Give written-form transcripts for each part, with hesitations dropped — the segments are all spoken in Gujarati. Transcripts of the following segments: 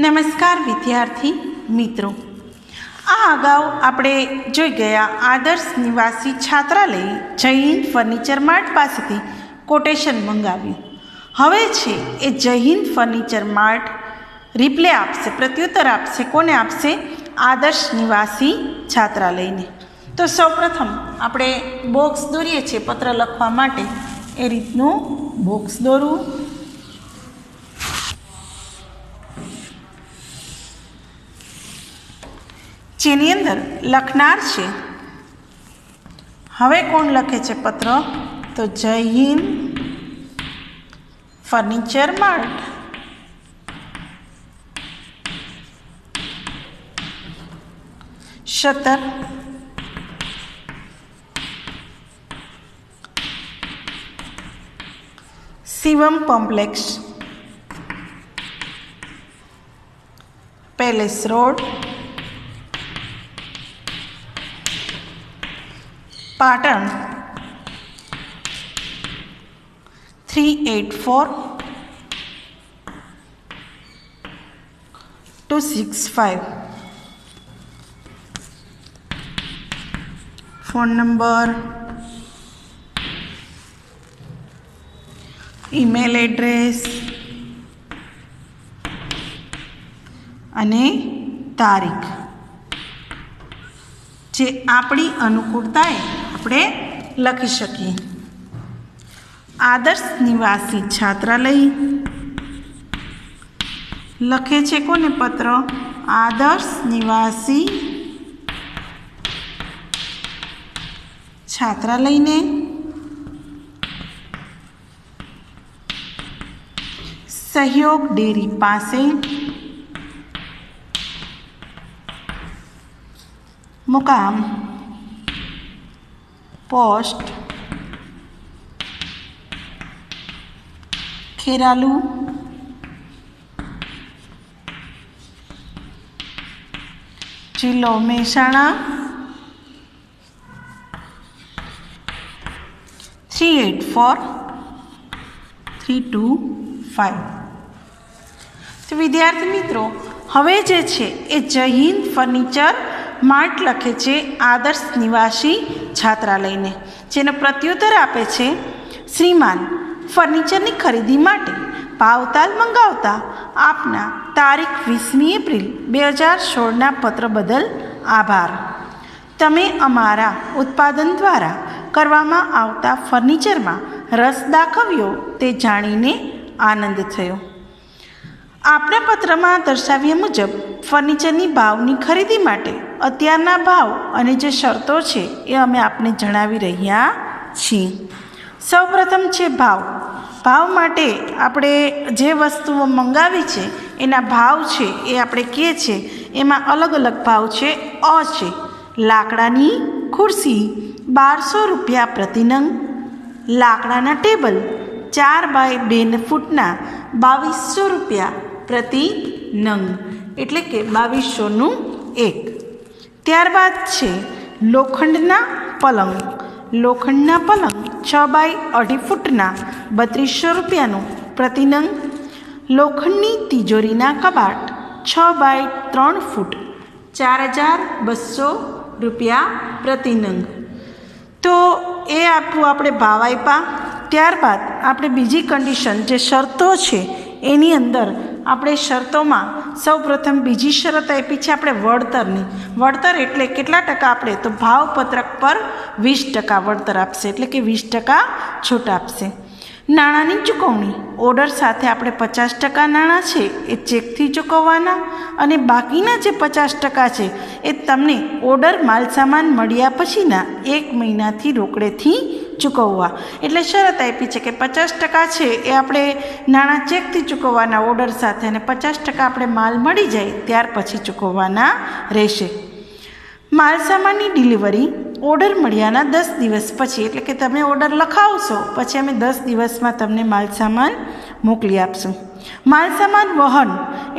નમસ્કાર વિદ્યાર્થી મિત્રો, આ અગાઉ આપણે જોઈ ગયા આદર્શ નિવાસી છાત્રાલય જય હિન્દ ફર્નિચર માર્ટ પાસેથી કોટેશન મંગાવ્યું. હવે છે એ જય હિન્દ ફર્નિચર માર્ટ રિપ્લે આપશે, પ્રત્યુત્તર આપશે. કોને આપશે? આદર્શ નિવાસી છાત્રાલયને. તો સૌપ્રથમ આપણે બોક્સ દોરીએ છીએ પત્ર લખવા માટે. એ રીતનું બોક્સ દોરવું. જેની અંદર લખનાર છે, હવે કોણ લખે છે પત્ર? તો જય હિન્દ ફર્નિચર માર્ટ. સત્તર Shivam complex, palace road, Patan 384265. Phone number, email address અને તારીખ જે આપણી અનુકૂળતાએ આપણે લખી શકીએ. આદર્શ નિવાસી છાત્રાલય લખે છે કોને પત્ર? આદર્શ નિવાસી છાત્રાલયને. સહયોગ ડેરી પાસે, મુકામ પોસ્ટ ખેરાલુ, જિલ્લો મહેસાણા 384325. તો વિદ્યાર્થી મિત્રો, હવે જે છે એ જય હિન્દ ફર્નિચર માર્ટ લખે છે આદર્શ નિવાસી છાત્રાલયને, જેનો પ્રત્યુત્તર આપે છે, શ્રીમાન, ફર્નિચરની ખરીદી માટે ભાવતાલ મંગાવતા આપના તારીખ 20મી એપ્રિલ 2016ના પત્ર બદલ આભાર. તમે અમારા ઉત્પાદન દ્વારા કરવામાં આવતા ફર્નિચરમાં રસ દાખવ્યો તે જાણીને આનંદ થયો. આપણા પત્રમાં દર્શાવ્યા મુજબ ફર્નિચરની ભાવની ખરીદી માટે અત્યારના ભાવ અને જે શરતો છે એ અમે આપને જણાવી રહ્યા છીએ. સૌપ્રથમ છે ભાવ. ભાવ માટે આપણે જે વસ્તુઓ મંગાવી છે એના ભાવ છે એ આપણે કહીએ છીએ. એમાં અલગ અલગ ભાવ છે. અ છે લાકડાની ખુરશી 1200 રૂપિયા પ્રતિ નંગ, લાકડાના ટેબલ 4x2 ફૂટના 2200 રૂપિયા પ્રતિ નંગ, એટલે કે 2200નું એક. ત્યારબાદ છે લોખંડના પલંગ. લોખંડના પલંગ 6x2.5 ફૂટના 3200 રૂપિયાનું પ્રતિ નંગ. લોખંડની તિજોરીના કબાટ 6x3 ફૂટ 4200 રૂપિયા પ્રતિ નંગ. તો એ આપવું આપણે ભાવ આપ્યા. ત્યારબાદ આપણે બીજી કન્ડિશન જે શરતો છે એની અંદર આપણે શરતોમાં સૌપ્રથમ બીજી શરત આપી છે આપણે વળતરની. વળતર એટલે કેટલા ટકા આપણે? તો ભાવપત્રક પર 20% વળતર આપશે, એટલે કે 20% છૂટ આપશે. નાણાંની ચૂકવણી ઓર્ડર સાથે આપણે 50% નાણાં છે એ ચેકથી ચૂકવવાના, અને બાકીના જે 50% છે એ તમને ઓર્ડર માલસામાન મળ્યા પછીના 1 મહિનાથી રોકડેથી ચૂકવવા. એટલે શરત આપી છે કે 50% છે એ આપણે નાણાં ચેકથી ચૂકવવાના ઓર્ડર સાથે, અને 50% આપણે માલ મળી જાય ત્યાર પછી ચૂકવવાના રહેશે. માલસામાનની ડિલિવરી ઓર્ડર મળ્યાના 10 દિવસ પછી, એટલે કે તમે ઓર્ડર લખાવશો પછી અમે 10 દિવસમાં તમને માલસામાન મોકલી આપશું. માલસામાન વહન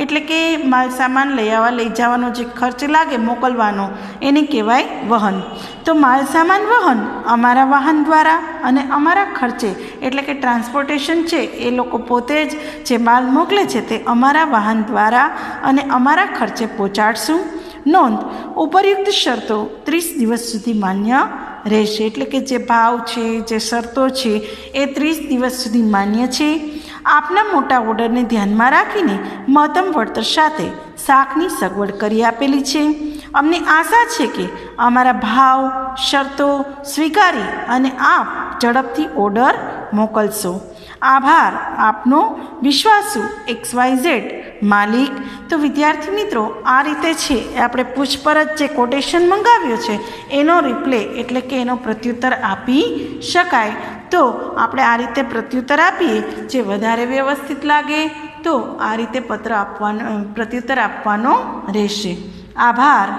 એટલે કે માલસામાન લઈ જવાનો જે ખર્ચ લાગે મોકલવાનો એને કહેવાય વહન. તો માલસામાન વહન અમારા વાહન દ્વારા અને અમારા ખર્ચે એટલે કે ટ્રાન્સપોર્ટેશન છે એ લોકો પોતે જ જે માલ મોકલે છે તે અમારા વાહન દ્વારા અને અમારા ખર્ચે પહોંચાડશું. નોંધ: ઉપરયુક્ત શરતો 30 દિવસ સુધી માન્ય રહેશે. એટલે કે જે ભાવ છે, જે શરતો છે એ 30 દિવસ સુધી માન્ય છે. આપના મોટા ઓર્ડરને ધ્યાનમાં રાખીને મહત્તમ વળતર સાથે શાકની સગવડ કરી આપેલી છે. અમને આશા છે કે અમારા ભાવ, શરતો સ્વીકારી અને આપ ઝડપથી ઓર્ડર મોકલશો. આભાર. આપનો વિશ્વાસુ XYZ માલિક. તો વિદ્યાર્થી મિત્રો, આ રીતે છે આપણે પૂછપરછ જે કોટેશન મંગાવ્યો છે એનો રિપ્લે એટલે કે એનો પ્રત્યુત્તર આપી શકાય. તો આપણે આ રીતે પ્રત્યુત્તર આપીએ, જે વધારે વ્યવસ્થિત લાગે તો આ રીતે પ્રત્યુત્તર આપવાનો રહેશે. આભાર.